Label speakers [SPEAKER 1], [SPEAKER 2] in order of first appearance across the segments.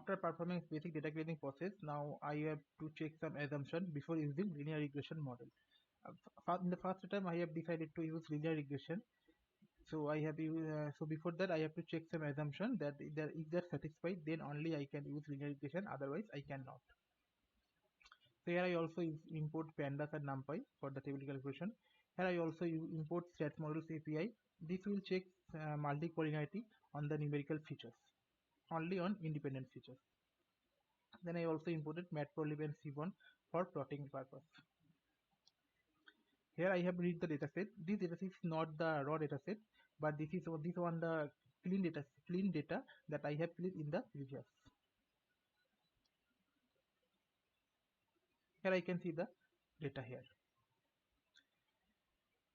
[SPEAKER 1] After performing basic data cleaning process, now I have to check some assumption before using linear regression model. In the first time, I have decided to use linear regression. So I have so before that I have to check some assumption that if they're satisfied, then only I can use linear regression. Otherwise, I cannot. So here I also import pandas and numpy for the table calculation. Here I also import stats models API. This will check multicollinearity on the numerical features, only on independent features. Then I also imported matplotlib and c1 for plotting purpose. Here I have read the dataset. This dataset is not the raw dataset, but this one the clean data that I have cleaned in the previous. Here I can see the data here.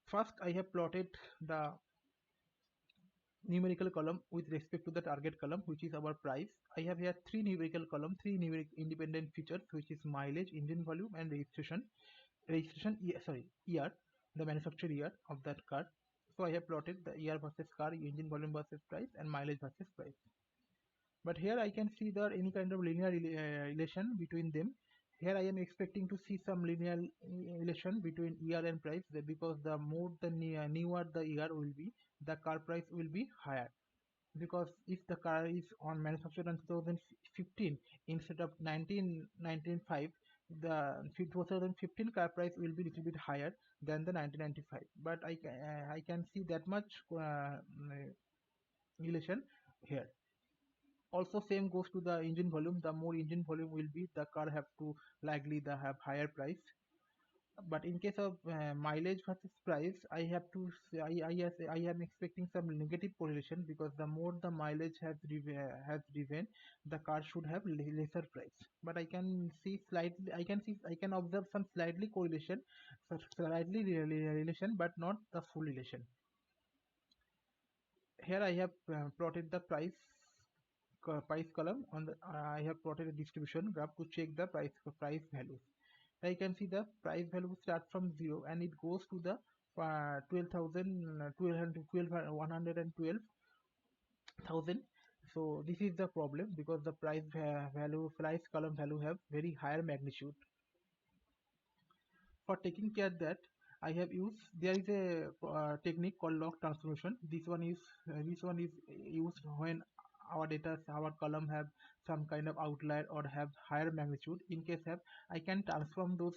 [SPEAKER 1] First I have plotted the numerical column with respect to the target column, which is our price. I have here three numerical column, three numeric independent features, which is mileage, engine volume, and registration year, the manufacture year of that car. So I have plotted the year versus car, engine volume versus price, and mileage versus price. But here I can see there any kind of linear relation between them. Here I am expecting to see some linear relation between year and price, because the more the newer the year will be, the car price will be higher. Because if the car is on manufactured in 2015 instead of 1995, the 2015 car price will be little bit higher than the 1995. But I can see that much relation here. Also same goes to the engine volume. The more engine volume will be, the car have to likely the have higher price. But in case of mileage versus price, I have to say, I am expecting some negative correlation, because the more the mileage has driven, the car should have lesser price. But I can see slightly, I can observe some slightly correlation, slightly relation, but not the full relation. Here I have plotted the price column on the I have plotted a distribution graph to check the price values. I can see the price value start from 0 and it goes to the 112,000. So this is the problem, because the price column value have very higher magnitude. For taking care that, I have used, there is a technique called log transformation. This one is used when our column have some kind of outlier or have higher magnitude. In case have, I can transform those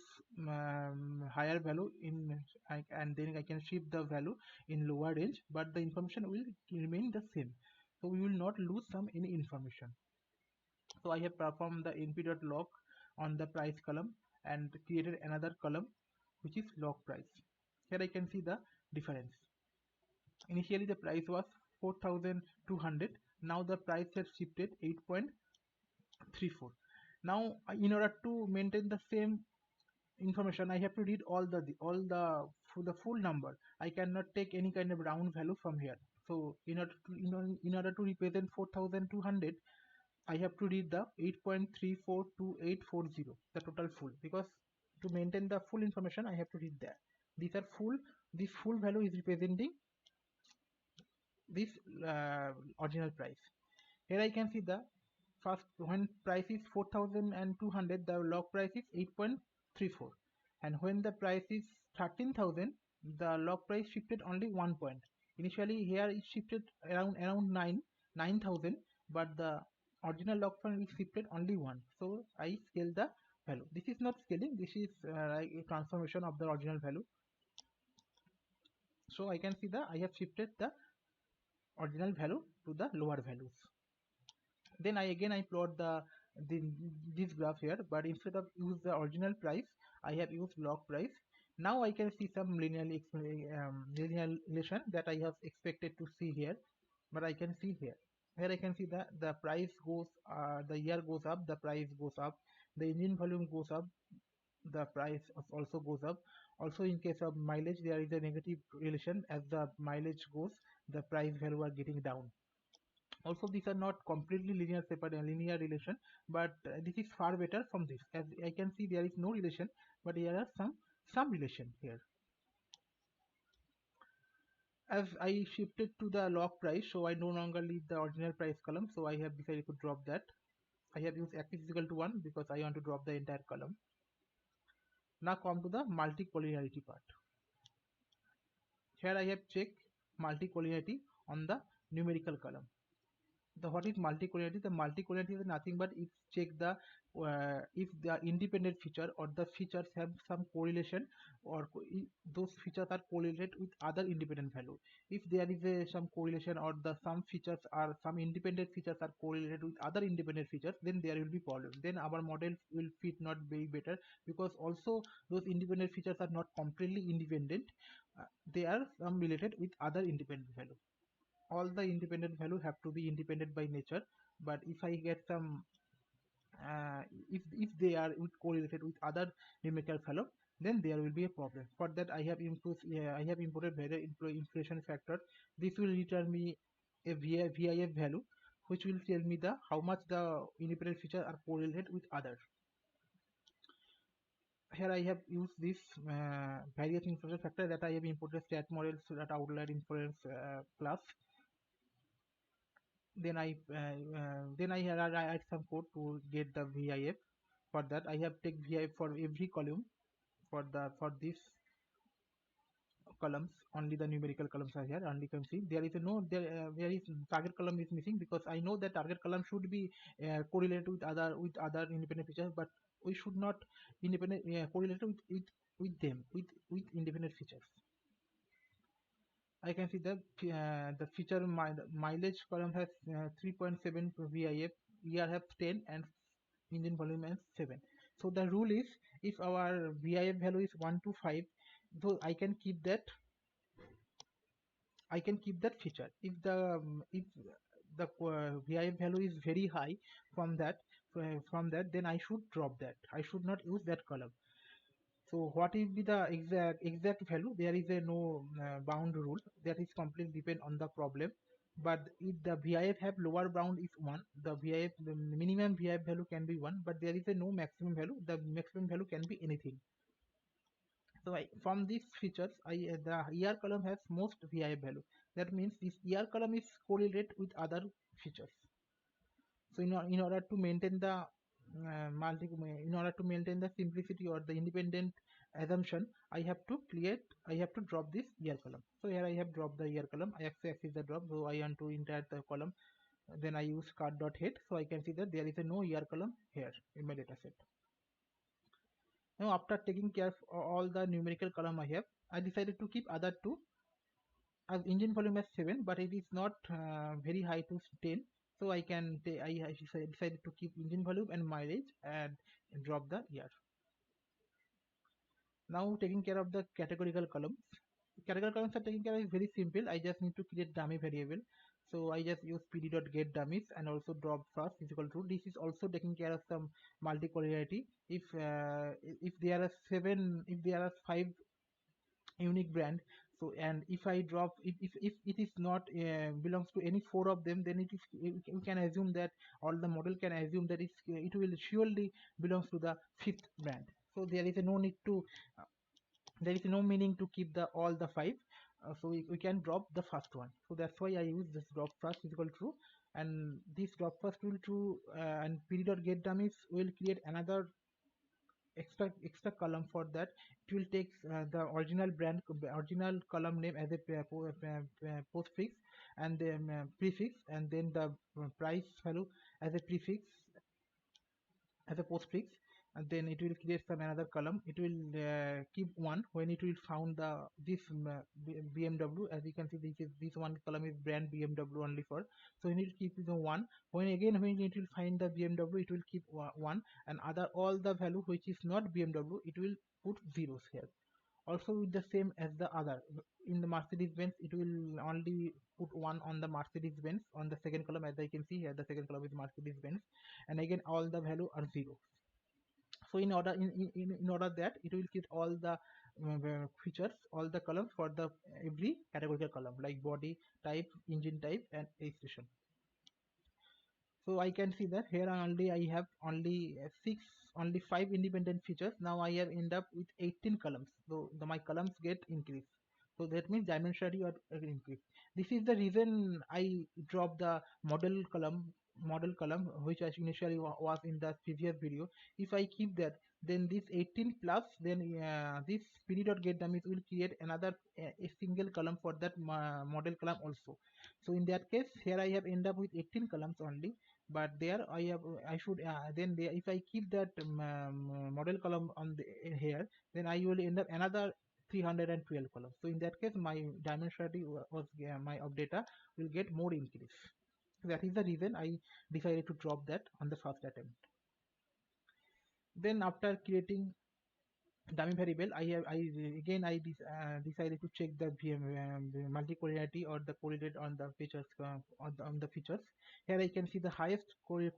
[SPEAKER 1] higher value in, and then I can shift the value in lower range, but the information will remain the same, so we will not lose any information. So I have performed the np.log on the price column and created another column which is log price. Here I can see the difference. Initially the price was 4,200. Now the price has shifted 8.34. Now in order to maintain the same information, I have to read all the full number. I cannot take any kind of round value from here. So in order to represent 4,200, I have to read the 8.342840, the total full, because to maintain the full information I have to read that. These are full. This full value is representing this original price. Here I can see the first, when price is 4,200, the log price is 8.34, and when the price is 13,000, the log price shifted only 1 point. Initially here it shifted around 9,000, but the original log price is shifted only 1. So I scale the value. This is not scaling, this is like a transformation of the original value. So I can see I have shifted the original value to the lower values. Then I plot this graph here, but instead of use the original price, I have used log price. Now I can see some linear relation that I have expected to see here, but I can see here. Here I can see that the price goes, the year goes up, the price goes up, the engine volume goes up, the price also goes up. Also in case of mileage, there is a negative relation. As the mileage goes, the price value are getting down. Also these are not completely linear relation, but this is far better from this. As I can see, there is no relation, but there are some relation here. As I shifted to the log price, so I no longer leave the original price column, so I have decided to drop that. I have used axis is equal to 1 because I want to drop the entire column. Now come to the multicollinearity part. Here I have checked multicollinearity on the numerical column. What is multicollinearity? The multicollinearity is nothing but it check the if the independent feature or the features have some correlation, or those features are correlated with other independent value. If there is some correlation, or the some independent features are correlated with other independent features, then there will be problem. Then our model will fit not very better, because also those independent features are not completely independent. They are some related with other independent value. All the independent value have to be independent by nature, but if I get some if they are correlated with other numerical value, then there will be a problem. For that I have imported variable inflation factor. This will return me a VIF value, which will tell me the how much the independent features are correlated with others. Here I have used this various inflation factor that I have imported stat models that outlier influence class. Then I write some code to get the VIF. For that I have take VIF for every column. For this columns, only the numerical columns are here. Only can see there is a no there is target column is missing, because I know that target column should be correlated with other independent features, but we should not correlate with them with independent features. I can see the feature mileage column has 3.7 VIF, ER has 10, and engine volume has 7. So the rule is, if our VIF value is 1 to 5, so I can keep that feature. If the VIF value is very high from that, then I should drop that. I should not use that column. So what is the exact value? There is a no bound rule. That is completely depend on the problem. But if the VIF have lower bound is 1, the minimum VIF value can be 1, but there is a no maximum value. The maximum value can be anything. So from these features, the ER column has most VIF value. That means this ER column is correlated with other features. So in order to maintain the simplicity or the independent assumption, I have to drop this ER column. So here I have dropped the ER columm. I access the drop, so I want to enter the column. Then I use card.head, so I can see that there is a no ER column here in my data set. Now after taking care of all the numerical column I have, I decided to keep other two. As engine volume as 7, but it is not very high to 10, so I decided to keep engine volume and mileage and drop the year. Now taking care of the categorical columns. Categorical columns are taken care of is very simple. I just need to create dummy variable. So I just use pd.get dummies and also drop first is equal to. This is also taking care of some multicollinearity. If there are 5 unique brand, so and if I drop if it is not belongs to any 4 of them, then we can assume that, or the model can assume that it will surely belongs to the 5th brand. So there is no need to there is no meaning to keep the all the 5. So we can drop the first one. So that's why I use this drop first is equal to true, and this drop first will true, and pd.get dummies will create another extra column. For that it will take the original column name as a postfix, and then prefix, and then the price value as a prefix, as a postfix, and then it will create some another column. It will keep 1 when it will found this BMW. As you can see, this one column is brand BMW only for, so you need to keep the 1. When it will find the BMW, it will keep 1, and all the value which is not BMW, it will put zeros here. Also with the same as the other, in the Mercedes-Benz, it will only put 1 on the Mercedes-Benz on the second column. As I can see here, the second column is Mercedes-Benz, and again all the value are 0. So in order that it will keep all the features, all the columns for the every categorical column, like body type, engine type, and registration. So I can see that here I have only 5 independent features. Now I have end up with 18 columns, so my columns get increased. So that means dimensionality are increased. This is the reason I drop the model column model column which I initially was in the previous video. If I keep that, then this 18 plus, then this pd.getDummies will create another a single column for that model column also. So in that case, here I have end up with 18 columns only, but there I should then there, if I keep that model column on the here, then I will end up another 312 columns. So in that case, my dimensionality was my of data will get more increase. That is the reason I decided to drop that on the first attempt. Then after creating dummy variable, I decided to check the multi-collinearity or the correlate on the features on the features. Here I can see the highest VIF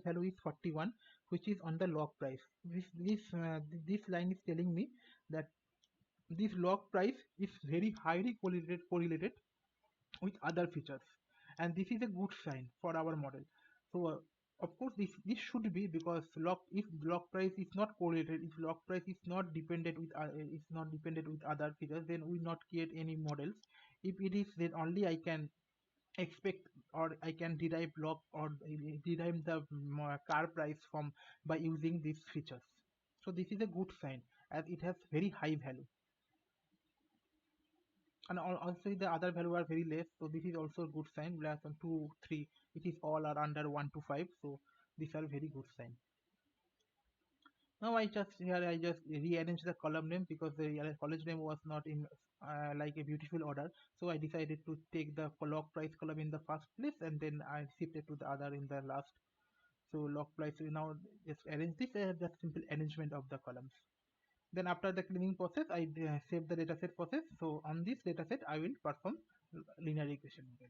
[SPEAKER 1] value is 41, which is on the log price. This line is telling me that this log price is very highly correlated with other features, and this is a good sign for our model. So of course this should be, because if log price is not correlated, if log price is not dependent with other features, then we not create any models. If it is, then only I can expect, or I can derive log or derive the car price from by using these features. So this is a good sign as it has very high value, and also the other value are very less, so this is also a good sign. Less than 2 3, it is all are under 1 to 5, so these are very good sign. Now I just rearrange the column name because the college name was not in like a beautiful order, so I decided to take the log price column in the first place, and then I shifted to the other in the last. So log price, now just arrange this just simple arrangement of the columns. Then after the cleaning process, I save the dataset process. So on this dataset, I will perform linear regression again.